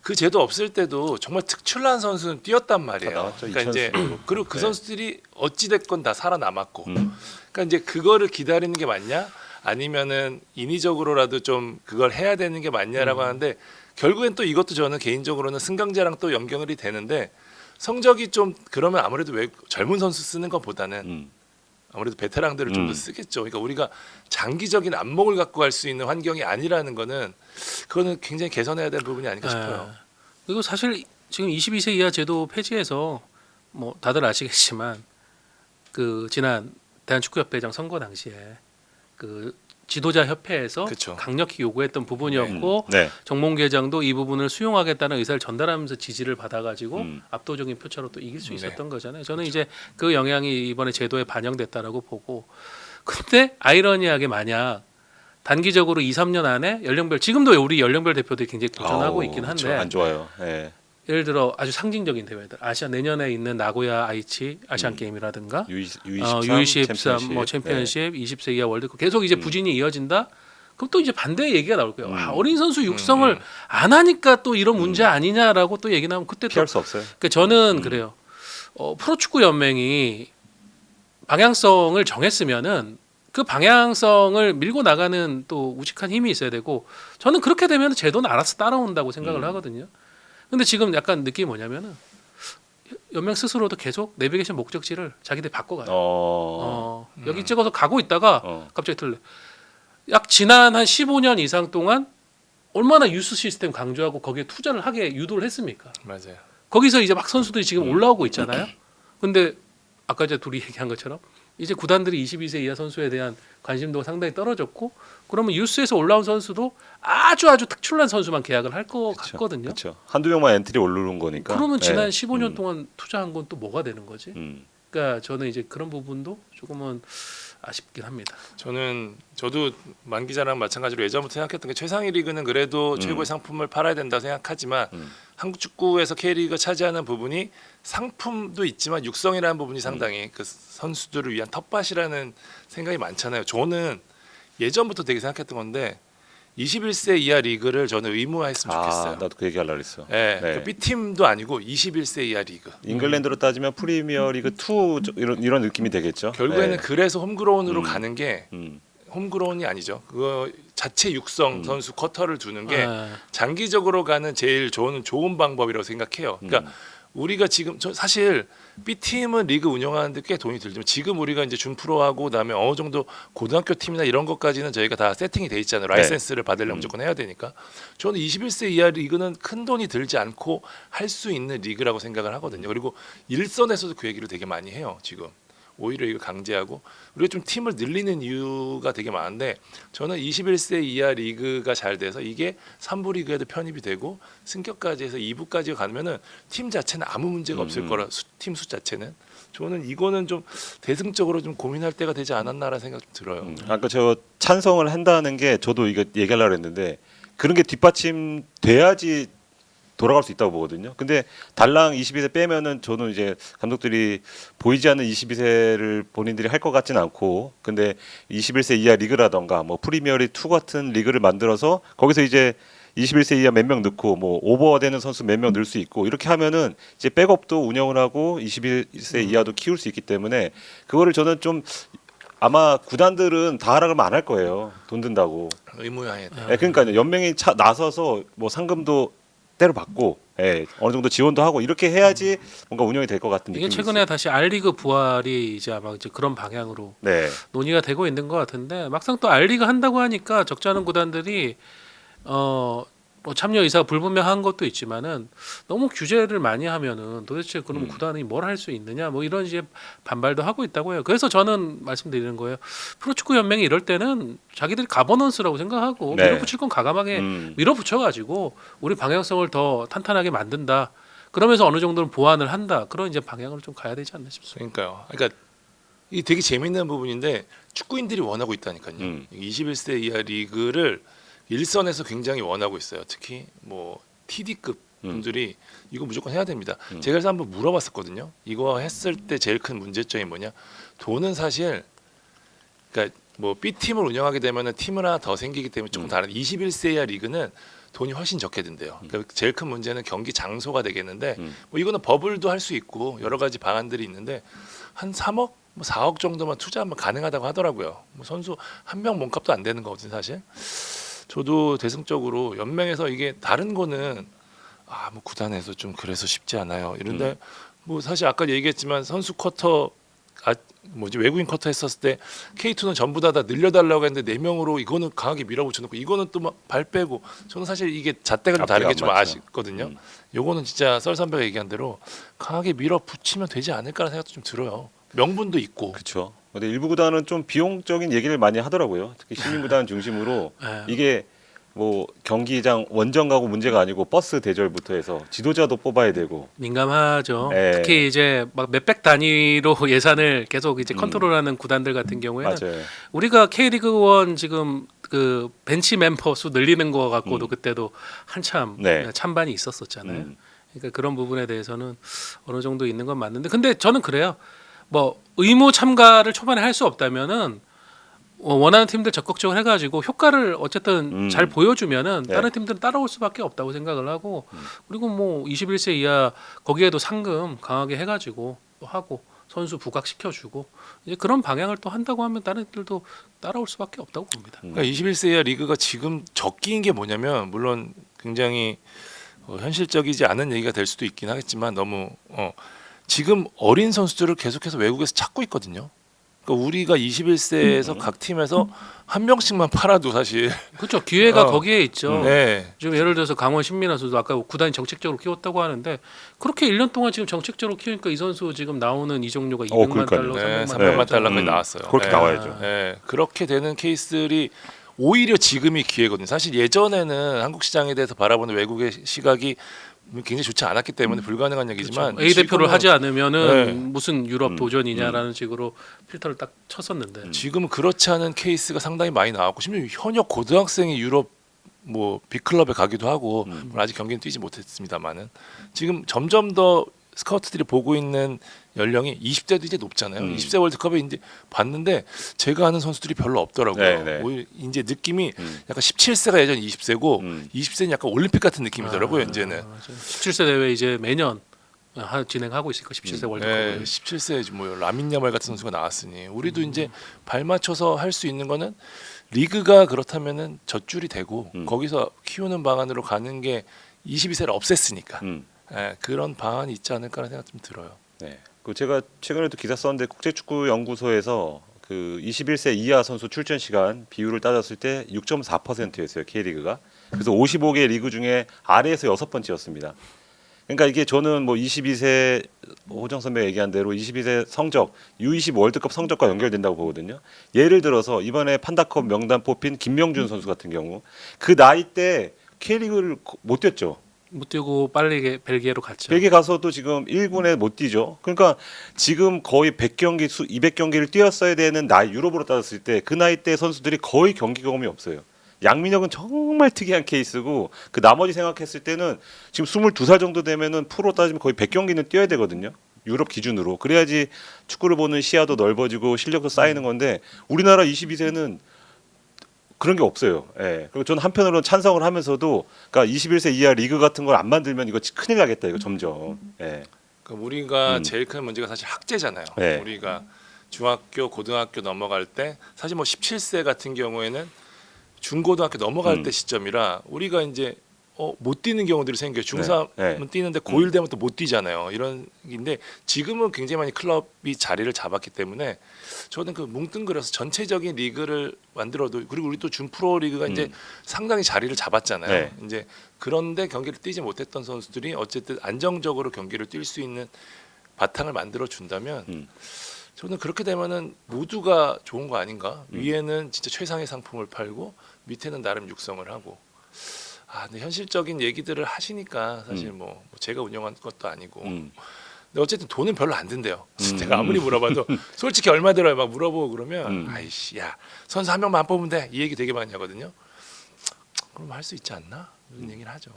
그 제도 없을 때도 정말 특출난 선수는 뛰었단 말이에요. 나왔죠, 그러니까 이제 그리고 그 네. 선수들이 어찌 됐건 다 살아남았고, 그러니까 이제 그거를 기다리는 게 맞냐, 아니면은 인위적으로라도 좀 그걸 해야 되는 게 맞냐라고 하는데 결국엔 또 이것도 저는 개인적으로는 승강제랑 또 연결이 되는데 성적이 좀 그러면 아무래도 왜 젊은 선수 쓰는 것보다는 아무래도 베테랑들을 좀 더 쓰겠죠. 그러니까 우리가 장기적인 안목을 갖고 갈 수 있는 환경이 아니라는 거는 그거는 굉장히 개선해야 될 부분이 아닐까 싶어요. 그리고 사실 지금 22세 이하 제도 폐지해서 뭐 다들 아시겠지만 그 지난 대한축구협회장 선거 당시에 그 지도자 협회에서 그쵸. 강력히 요구했던 부분이었고 네. 정몽규 회장도 이 부분을 수용하겠다는 의사를 전달하면서 지지를 받아가지고 압도적인 표차로 또 이길 수 있었던 거잖아요. 저는 이제 그 영향이 이번에 제도에 반영됐다라고 보고 근데 아이러니하게 만약 단기적으로 2, 3년 안에 연령별 지금도 우리 연령별 대표들이 굉장히 도전하고 있긴 한데 그렇죠. 안 좋아요. 네. 예를 들어 아주 상징적인 대회들 아시안 내년에 있는 나고야 아이치 아시안 게임이라든가 U23 뭐 챔피언십 20세 이하 월드컵 계속 이제 부진이 이어진다. 그럼 또 이제 반대 얘기가 나올 거예요. 어린 선수 육성을 안 하니까 또 이런 문제 아니냐라고 또 얘기 나오면 그때 피할 또 수 없어요. 그러니까 저는 그래요. 프로축구 연맹이 방향성을 정했으면은 그 방향성을 밀고 나가는 또 우직한 힘이 있어야 되고 저는 그렇게 되면 제도는 알아서 따라온다고 생각을 하거든요. 근데 지금 약간 느낌이 뭐냐면은 연맹 스스로도 계속 내비게이션 목적지를 자기들 바꿔가요. 여기 찍어서 가고 있다가 갑자기 틀려. 약 지난 한 15년 이상 동안 얼마나 유스 시스템 강조하고 거기에 투자를 하게 유도를 했습니까? 맞아요. 거기서 이제 막 선수들이 지금 올라오고 있잖아요. 근데 아까 이제 둘이 얘기한 것처럼 이제 구단들이 22세 이하 선수에 대한 관심도가 상당히 떨어졌고 그러면 유스에서 올라온 선수도 아주 특출난 선수만 계약을 할 것 같거든요. 그렇죠. 한두 명만 엔트리 오르는 거니까. 그러면 지난 15년 동안 투자한 건 또 뭐가 되는 거지? 그러니까 저는 이제 그런 부분도 조금은 아쉽긴 합니다. 저도 만 기자랑 마찬가지로 예전부터 생각했던 게 최상위 리그는 그래도 최고의 상품을 팔아야 된다 생각하지만 한국 축구에서 K리그가 차지하는 부분이 상품도 있지만 육성이라는 부분이 상당히 그 선수들을 위한 텃밭이라는 생각이 많잖아요. 저는 예전부터 되게 생각했던 건데 21세 이하 리그를 저는 의무화했으면 좋겠어요. 나도 그 얘기하려고 그랬어. 네, 네. 그 B팀도 아니고 21세 이하 리그. 잉글랜드로 따지면 프리미어 리그 2 이런 느낌이 되겠죠. 결국에는 네. 그래서 홈그라운드로 가는 게 음. 홈그라운이 아니죠. 그거 자체 육성 선수 쿼터를 두는 게 네. 장기적으로 가는 제일 좋은 방법이라고 생각해요. 그러니까 우리가 지금 사실 B팀은 리그 운영하는데 꽤 돈이 들지만 지금 우리가 이제 준프로하고 그다음에 어느 정도 고등학교 팀이나 이런 것까지는 저희가 다 세팅이 돼 있잖아요. 라이센스를 받으려면 무조건 해야 되니까. 저는 21세 이하 리그는 큰 돈이 들지 않고 할 수 있는 리그라고 생각을 하거든요. 그리고 일선에서도 그 얘기를 되게 많이 해요. 지금. 오히려 이거 강제하고 우리가 좀 팀을 늘리는 이유가 되게 많은데 저는 21세 이하 리그가 잘 돼서 이게 3부 리그에도 편입이 되고 승격까지 해서 2부까지 가면은 팀 자체는 아무 문제가 없을 거라 팀 수 자체는 저는 이거는 좀 대승적으로 좀 고민할 때가 되지 않았나라는 생각 좀 들어요. 아까 저 찬성을 한다는 게 저도 이거 얘기하려고 했는데 그런 게 뒷받침 돼야지 돌아갈 수 있다고 보거든요. 근데 달랑 22세 빼면은 저는 이제 감독들이 보이지 않는 22세를 본인들이 할 것 같지는 않고, 근데 21세 이하 리그라던가 뭐 프리미어리 2 같은 리그를 만들어서 거기서 이제 21세 이하 몇 명 넣고 뭐 오버되는 선수 몇 명 넣을 수 있고 이렇게 하면은 이제 백업도 운영을 하고 21세 이하도 키울 수 있기 때문에 그거를 저는 좀 아마 구단들은 다 하라 그러면 안 할 거예요. 돈 든다고. 의무화해야 돼. 예, 그러니까요. 연맹이 나서서 뭐 상금도 때로 받고 어느 정도 지원도 하고 이렇게 해야지 뭔가 운영이 될 것 같은 이게 느낌이 최근에 있어요. 다시 R리그 부활이 이제 아마 이제 그런 방향으로 네. 논의가 되고 있는 것 같은데 막상 또 R리그 한다고 하니까 적지 않은 구단들이 뭐 참여 의사가 불분명한 것도 있지만은 너무 규제를 많이 하면은 도대체 그럼 구단이 뭘 할 수 있느냐 뭐 이런 이제 반발도 하고 있다고 해요. 그래서 저는 말씀드리는 거예요. 프로축구 연맹이 이럴 때는 자기들이 가버넌스라고 생각하고 네. 밀어붙일 건 가감하게 밀어붙여가지고 우리 방향성을 더 탄탄하게 만든다. 그러면서 어느 정도는 보완을 한다. 그런 이제 방향으로 좀 가야 되지 않나 싶습니다. 그러니까요. 그러니까 이 되게 재밌는 부분인데 축구인들이 원하고 있다니까요. 21세 이하 리그를 일선에서 굉장히 원하고 있어요. 특히 뭐 TD급 분들이 이거 무조건 해야 됩니다. 제가 그래서 한번 물어봤었거든요. 이거 했을 때 제일 큰 문제점이 뭐냐? 돈은 사실 그러니까 뭐 B 팀을 운영하게 되면은 팀 하나 더 생기기 때문에 조금 다른 21세 이하 리그는 돈이 훨씬 적게 든대요. 그러니까 제일 큰 문제는 경기 장소가 되겠는데 뭐 이거는 버블도 할 수 있고 여러 가지 방안들이 있는데 한 3억 뭐 4억 정도만 투자하면 가능하다고 하더라고요. 뭐 선수 한 명 몸값도 안 되는 거거든요, 사실. 저도 대승적으로 연맹에서 이게 다른 거는 뭐 구단에서 좀 그래서 쉽지 않아요. 이런데 뭐 사실 아까 얘기했지만 선수 쿼터 외국인 쿼터 했었을 때 K2는 전부 다 늘려달라고 했는데 4명으로 이거는 강하게 밀어붙여놓고 이거는 또 막 발 빼고 저는 사실 이게 잣대가 좀 다른 게 좀 아쉽거든요. 요거는 진짜 썰 선배가 얘기한 대로 강하게 밀어붙이면 되지 않을까라는 생각도 좀 들어요. 명분도 있고. 그렇죠. 근데 일부 구단은 좀 비용적인 얘기를 많이 하더라고요. 특히 시민구단 중심으로 이게 뭐 경기장 원정 가고 문제가 아니고 버스 대절부터 해서 지도자도 뽑아야 되고 민감하죠. 네. 특히 이제 막 몇백 단위로 예산을 계속 이제 컨트롤하는 구단들 같은 경우에는 맞아요. 우리가 K리그 1 지금 그 벤치 멤버 수 늘리는 거 갖고도 그때도 한참 네. 찬반이 있었었잖아요. 그러니까 그런 부분에 대해서는 어느 정도 있는 건 맞는데 근데 저는 그래요. 뭐 의무 참가를 초반에 할 수 없다면은 원하는 팀들 적극적으로 해가지고 효과를 어쨌든 잘 보여주면은 네. 다른 팀들은 따라올 수밖에 없다고 생각을 하고 그리고 뭐 21세 이하 거기에도 상금 강하게 해가지고 또 하고 선수 부각시켜주고 이제 그런 방향을 또 한다고 하면 다른 애들도 따라올 수밖에 없다고 봅니다. 그러니까 21세 이하 리그가 지금 적기인 게 뭐냐면 물론 굉장히 현실적이지 않은 얘기가 될 수도 있긴 하겠지만 너무 지금 어린 선수들을 계속해서 외국에서 찾고 있거든요. 그러니까 우리가 21세에서 각 팀에서 한 명씩만 팔아도 사실 그렇죠. 기회가 거기에 있죠. 네. 지금 예를 들어서 강원 신민아 선수 아까 구단이 정책적으로 키웠다고 하는데 그렇게 1년 동안 지금 정책적으로 키우니까 이 선수 지금 나오는 이적료가 200만 달러, 네, 300만 300만 달러까지 나왔어요. 그렇게 네. 나와야죠. 네. 그렇게 되는 케이스들이 오히려 지금이 기회거든요. 사실 예전에는 한국 시장에 대해서 바라보는 외국의 시각이 굉장히 좋지 않았기 때문에 불가능한 얘기지만 그렇죠. A 대표를 지금은- 하지 않으면은 네. 무슨 유럽 도전이냐라는 식으로 필터를 딱 쳤었는데 지금은 그렇지 않은 케이스가 상당히 많이 나왔고 심지어 현역 고등학생이 유럽 뭐 빅클럽에 가기도 하고 물론 아직 경기는 뛰지 못했습니다만은 지금 점점 더 스카우트들이 보고 있는 연령이 20대도 이제 높잖아요. 20세 월드컵에 이제 봤는데 제가 아는 선수들이 별로 없더라고요. 네, 네. 오히려 이제 느낌이 약간 17세가 예전 20세고 20세는 약간 올림픽 같은 느낌이더라고요. 이제는 17세 대회 이제 매년 진행하고 있으니까 17세 월드컵. 네, 17세 뭐 라민 야말 같은 선수가 나왔으니 우리도 이제 발 맞춰서 할 수 있는 거는 리그가 그렇다면은 젖줄이 되고 거기서 키우는 방안으로 가는 게 22세를 없앴으니까 예, 그런 방안이 있지 않을까라는 생각 좀 들어요. 네. 그 제가 최근에도 기사 썼는데 국제축구연구소에서 그 21세 이하 선수 출전 시간 비율을 따졌을 때 6.4%였어요. K리그가. 그래서 55개 리그 중에 아래에서 6번째였습니다. 그러니까 이게 저는 뭐 22세 호정 선배 얘기한 대로 22세 성적 U20 월드컵 성적과 연결된다고 보거든요. 예를 들어서 이번에 판다컵 명단 뽑힌 김명준 선수 같은 경우 그 나이 때 K리그를 못 뛰었죠. 못 뛰고 빨리 벨기에로 갔죠. 벨기에 가서도 지금 1군에 못 뛰죠. 그러니까 지금 거의 100경기 200경기를 뛰었어야 되는 나이 유럽으로 따졌을 때 그 나이 때 선수들이 거의 경기 경험이 없어요. 양민혁은 정말 특이한 케이스고 그 나머지 생각했을 때는 지금 22살 정도 되면은 프로 따지면 거의 100경기는 뛰어야 되거든요. 유럽 기준으로. 그래야지 축구를 보는 시야도 넓어지고 실력도 쌓이는 건데 우리나라 22세는 그런 게 없어요. 예. 그리고 저는 한편으로는 찬성을 하면서도 그러니까 21세 이하 리그 같은 걸 안 만들면 이거 큰일 나겠다. 이거 점점. 예. 그러니까 우리가 제일 큰 문제가 사실 학제잖아요. 네. 우리가 중학교, 고등학교 넘어갈 때 사실 뭐 17세 같은 경우에는 중고등학교 넘어갈 때 시점이라 우리가 이제 못 뛰는 경우들이 생겨요. 중3은 네. 뛰는데 고1 되면 또 못 뛰잖아요. 이런 인데 지금은 굉장히 많이 클럽이 자리를 잡았기 때문에 저는 그 뭉뚱그려서 전체적인 리그를 만들어도 그리고 우리 또 준프로 리그가 이제 상당히 자리를 잡았잖아요. 네. 이제 그런데 경기를 뛰지 못했던 선수들이 어쨌든 안정적으로 경기를 뛸 수 있는 바탕을 만들어 준다면 저는 그렇게 되면은 모두가 좋은 거 아닌가? 위에는 진짜 최상의 상품을 팔고 밑에는 나름 육성을 하고. 근데 현실적인 얘기들을 하시니까 사실 뭐 제가 운영한 것도 아니고. 근데 어쨌든 돈은 별로 안 든대요. 제가 아무리 물어봐도 솔직히 얼마 들어요? 막 물어보고 그러면 아이씨, 야 선수 한 명만 안 뽑으면 돼. 이 얘기 되게 많이 하거든요. 그럼 할 수 있지 않나? 이런 얘기를 하죠.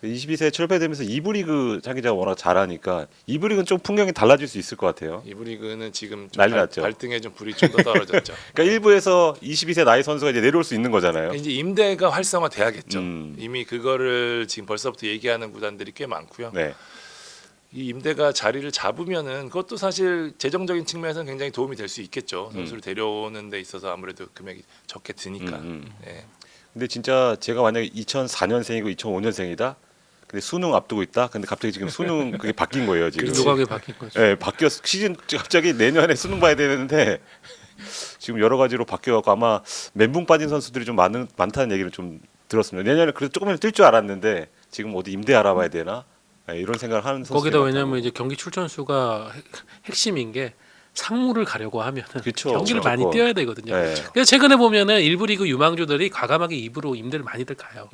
22세 철폐되면서 2부 리그 자기가 워낙 잘하니까 2부 리그는 좀 풍경이 달라질 수 있을 것 같아요. 이부 리그는 지금 좀 난리 났죠. 발등에 좀 불이 좀 더 떨어졌죠. 그러니까 1부에서 22세 나이 선수가 이제 내려올 수 있는 거잖아요. 이제 임대가 활성화돼야겠죠. 음. 이미 그거를 지금 벌써부터 얘기하는 구단들이 꽤 많고요. 네. 이 임대가 자리를 잡으면은 그것도 사실 재정적인 측면에서는 굉장히 도움이 될 수 있겠죠. 선수를 데려오는 데 있어서 아무래도 금액이 적게 드니까. 네. 근데 진짜 제가 만약에 2004년생이고 2005년생이다. 근데 수능 앞두고 있다. 근데 갑자기 지금 수능 그게 바뀐 거예요, 지금. 요강이 바뀐 거죠. 네, 바뀌었 시즌 갑자기 내년에 수능 봐야 되는데 지금 여러 가지로 바뀌어 갖고 아마 멘붕 빠진 선수들이 좀 많다는 얘기를 좀 들었습니다. 내년에 그래도 조금이라도 뛸 줄 알았는데 지금 어디 임대 알아봐야 되나? 네, 이런 생각을 하는 선수들이 거기다 많다고. 왜냐하면 이제 경기 출전 수가 핵심인 게 상무를 가려고 하면은 그쵸, 경기를 그쵸. 많이 뛰어야 되거든요. 네. 그래서 최근에 보면은 일부 리그 유망주들이 과감하게 2부로 임대를 많이들 가요.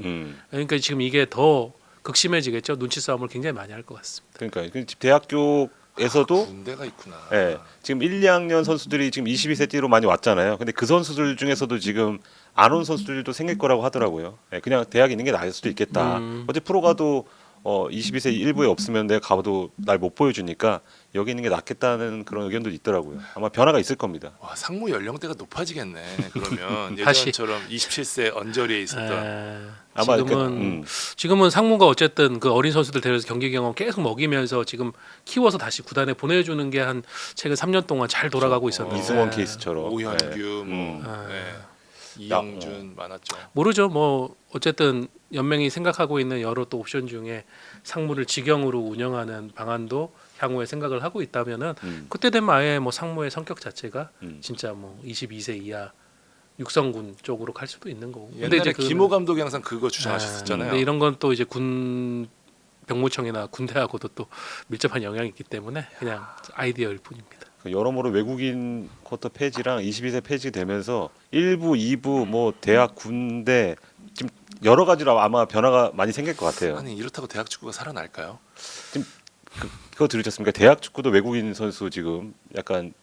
그러니까 지금 이게 더 극심해지겠죠. 눈치 싸움을 굉장히 많이 할 것 같습니다. 그러니까 대학교에서도 군대가 있구나. 예, 지금 1, 2학년 선수들이 지금 22세 띠로 많이 왔잖아요. 근데 그 선수들 중에서도 지금 안 온 선수들도 생길 거라고 하더라고요. 예, 그냥 대학에 있는 게 나을 수도 있겠다. 어제 프로 가도 22세 일부에 없으면 내가 가도 날 못 보여주니까 여기 있는 게 낫겠다는 그런 의견도 있더라고요. 아마 변화가 있을 겁니다. 와, 상무 연령대가 높아지겠네. 그러면 다시. 예전처럼 27세 언저리에 있었던. 아마 지금은 상무가 어쨌든 그 어린 선수들 데려서 경기 경험 계속 먹이면서 지금 키워서 다시 구단에 보내주는 게 한 최근 3년 동안 잘 돌아가고 있었는데 이승원 케이스처럼. 오현규, 뭐 이영준 많았죠. 모르죠. 뭐 어쨌든 연맹이 생각하고 있는 여러 또 옵션 중에 상무를 직영으로 운영하는 방안도 향후에 생각을 하고 있다면은 그때 되면 아예 뭐 상무의 성격 자체가 진짜 뭐 22세 이하 육성군 쪽으로 갈 수도 있는 거고. 옛날에 김호 감독이 항상 그거 주장하셨었잖아요. 근데 이런 건 또 이제 군 병무청이나 군대하고도 또 밀접한 영향이 있기 때문에 그냥 아이디어일 뿐입니다. 여러모로 외국인 쿼터 폐지랑 22세 폐지 되면서 1부, 2부 뭐 대학 군대 지금 여러 가지로 아마 변화가 많이 생길 것 같아요. 아니 이렇다고 대학 축구가 살아날까요? 그거 들으셨습니까? 대학 축구도 외국인 선수 지금 약간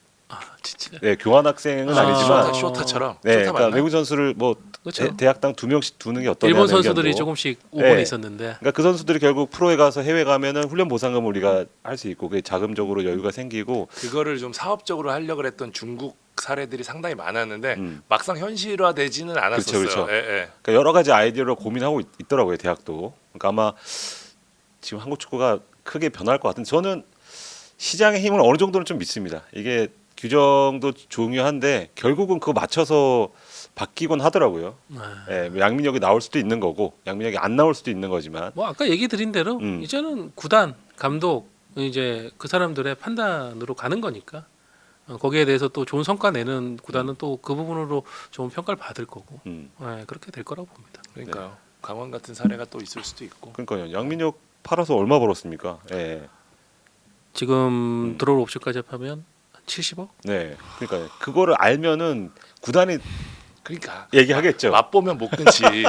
진짜. 네, 교환 학생은 아니지만 쇼타처럼. 네, 쇼타 그러니까 맞나? 외국 선수를 뭐 그렇죠. 대학당 2명씩 두는 게 어떠냐. 일본 선수들이 조금씩 오곤 네. 있었는데. 그러니까 그 선수들이 결국 프로에 가서 해외 가면은 훈련 보상금을 우리가 할 수 있고 그게 자금적으로 여유가 생기고 그거를 좀 사업적으로 하려고 했던 중국 사례들이 상당히 많았는데 막상 현실화되지는 그렇죠, 않았었어요. 그렇죠. 예, 예. 그러니까 여러 가지 아이디어를 고민하고 있더라고요 대학도. 그러니까 아마 지금 한국 축구가 크게 변할 것 같은데 저는 시장의 힘을 어느 정도는 좀 믿습니다. 이게 규정도 중요한데 결국은 그거 맞춰서 바뀌곤 하더라고요. 예, 뭐 양민혁이 나올 수도 있는 거고 양민혁이 안 나올 수도 있는 거지만 뭐 아까 얘기 드린 대로 이제는 구단, 감독 이제 그 사람들의 판단으로 가는 거니까 거기에 대해서 또 좋은 성과 내는 구단은 또 그 부분으로 좋은 평가를 받을 거고 그렇게 될 거라고 봅니다. 그러니까요. 강원 같은 사례가 또 있을 수도 있고. 그러니까요. 양민혁 팔아서 얼마 벌었습니까? 예. 지금 들어올 옵션까지 합하면 한 70억? 네. 그러니까 그거를 알면은 구단이 그러니까 얘기하겠죠. 맛보면 못 끊지. 아니,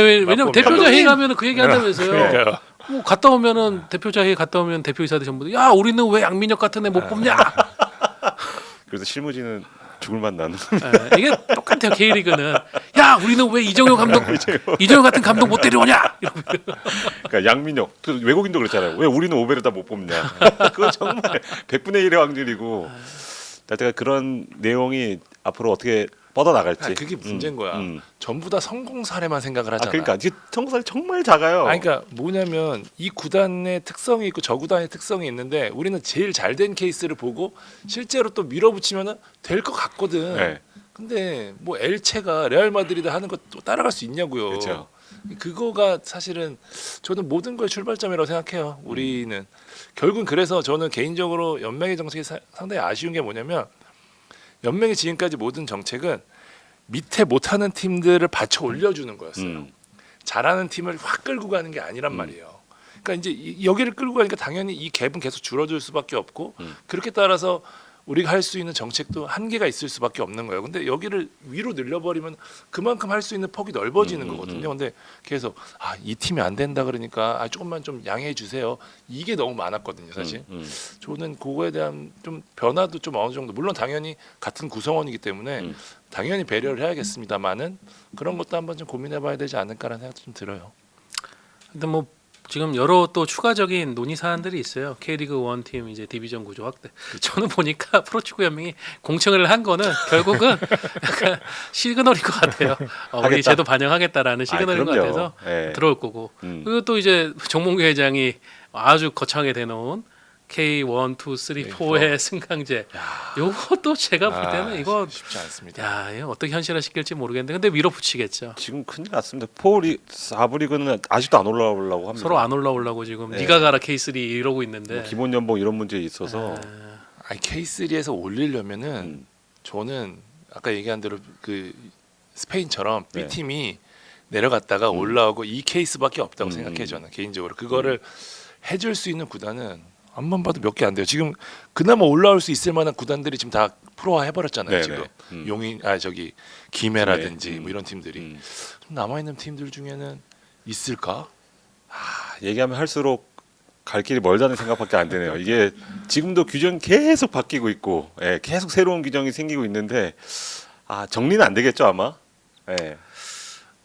왜냐면 맞보면. 대표자 회의 가면은 그 얘기 한다면서요. 그러니까요. 뭐 갔다 오면은 대표자 회의 갔다 오면 대표이사들 전부 야 우리는 왜 양민혁 같은 애 못 뽑냐? 그래서 실무진은 죽을 맛 나는. 이게 똑같아요. K리그는 야 우리는 왜 이정효 감독 이정효 같은 감독 못 데려오냐? 이러고. 그러니까 양민혁 그 외국인도 그렇잖아요. 왜 우리는 오베르다 못 뽑냐? 그거 정말 100분의 1의 확률이고. 하여튼 그런 내용이 앞으로 어떻게 뻗어 나갈지. 그게 문제인 거야. 전부 다 성공 사례만 생각을 하잖아. 그러니까 이게 청사이 정말 작아요. 그러니까 뭐냐면 이 구단의 특성이 있고 저 구단의 특성이 있는데 우리는 제일 잘 된 케이스를 보고 실제로 또 밀어붙이면은 될 것 같거든. 네. 근데 뭐 엘체가 레알 마드리드 하는 것도 따라갈 수 있냐고요. 그렇죠. 그거가 사실은 저는 모든 거의 출발점이라고 생각해요. 우리는 결국은 그래서 저는 개인적으로 연맹의 정책이 상당히 아쉬운 게 뭐냐면 연맹이 지금까지 모든 정책은 밑에 못하는 팀들을 받쳐 올려주는 거였어요. 잘하는 팀을 확 끌고 가는 게 아니란 말이에요. 그러니까 이제 여기를 끌고 가니까 당연히 이 갭은 계속 줄어들 수밖에 없고 그렇게 따라서 우리가 할 수 있는 정책도 한계가 있을 수밖에 없는 거예요. 근데 여기를 위로 늘려버리면 그만큼 할 수 있는 폭이 넓어지는 거거든요. 근데 계속 이 팀이 안 된다 그러니까 조금만 좀 양해해 주세요. 이게 너무 많았거든요, 사실. 저는 그거에 대한 좀 변화도 좀 어느 정도 물론 당연히 같은 구성원이기 때문에 당연히 배려를 해야겠습니다만은 그런 것도 한번 좀 고민해봐야 되지 않을까라는 생각도 좀 들어요. 근데 뭐 지금 여러 또 추가적인 논의 사안들이 있어요. K리그 1팀 이제 디비전 구조 확대. 저는 보니까 프로축구 연맹이 공청회를 한 거는 결국은 약간 시그널인 것 같아요. 우리 하겠다. 제도 반영하겠다라는 시그널인 것 그럼요. 같아서 네. 들어올 거고. 그리고 또 이제 정몽규 회장이 아주 거창하게 대놓은 K1, 2, 3, 4의 승강제. 요것도 제가 볼 때는 이거 쉽지 않습니다. 이거 어떻게 현실화 시킬지 모르겠는데 근데 밀어붙이겠죠. 지금 큰일 났습니다. 포리 4부 리그는 아직도 안 올라오려고 합니다. 서로 안 올라오려고 지금 네. 네가 가라 K3 이러고 있는데. 기본 연봉 이런 문제 있어서 K3에서 올리려면은 저는 아까 얘기한 대로 그 스페인처럼 네. B 팀이 내려갔다가 올라오고 이 케이스밖에 없다고 생각해요. 저는 개인적으로 그거를 해줄 수 있는 구단은 한번 봐도 몇 개 안 돼요. 지금 그나마 올라올 수 있을 만한 구단들이 지금 다 프로화 해버렸잖아요. 네네. 지금 용인 김해라든지 김해. 뭐 이런 팀들이 좀 남아 있는 팀들 중에는 있을까? 얘기하면 할수록 갈 길이 멀다는 생각밖에 안 드네요. 이게 지금도 규정이 계속 바뀌고 있고 계속 새로운 규정이 생기고 있는데 정리는 안 되겠죠 아마.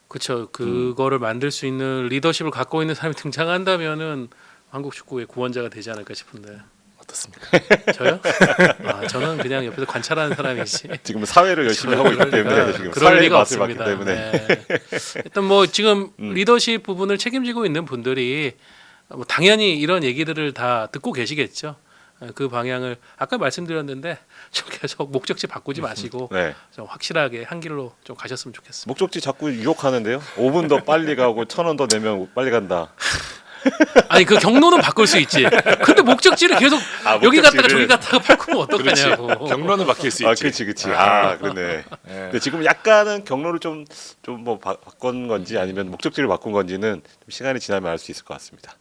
그렇죠. 그거를 만들 수 있는 리더십을 갖고 있는 사람이 등장한다면은 한국 축구의 구원자가 되지 않을까 싶은데. 어떻습니까? 저요? 저는 그냥 옆에서 관찰하는 사람이지. 지금 사회를 열심히 하고 있기 때문에 지금 그럴 사회의 리가 맛을 봤기 없습니다. 때문에. 네. 일단 뭐 지금 리더십 부분을 책임지고 있는 분들이 뭐 당연히 이런 얘기들을 다 듣고 계시겠죠. 그 방향을 아까 말씀드렸는데 좀 계속 목적지 바꾸지 마시고 네. 좀 확실하게 한 길로 좀 가셨으면 좋겠습니다. 목적지 자꾸 유혹하는데요. 5분 더 빨리 가고 1,000원 더 내면 빨리 간다. 아니 그 경로는 바꿀 수 있지. 근데 목적지를 계속 여기 갔다가 저기 갔다가 바꾸면 어떡하냐고. 경로는 바뀔 수 있지. 그렇지. 그러네. 근데 지금 약간은 경로를 좀 뭐 바꾼 건지 아니면 목적지를 바꾼 건지는 좀 시간이 지나면 알 수 있을 것 같습니다.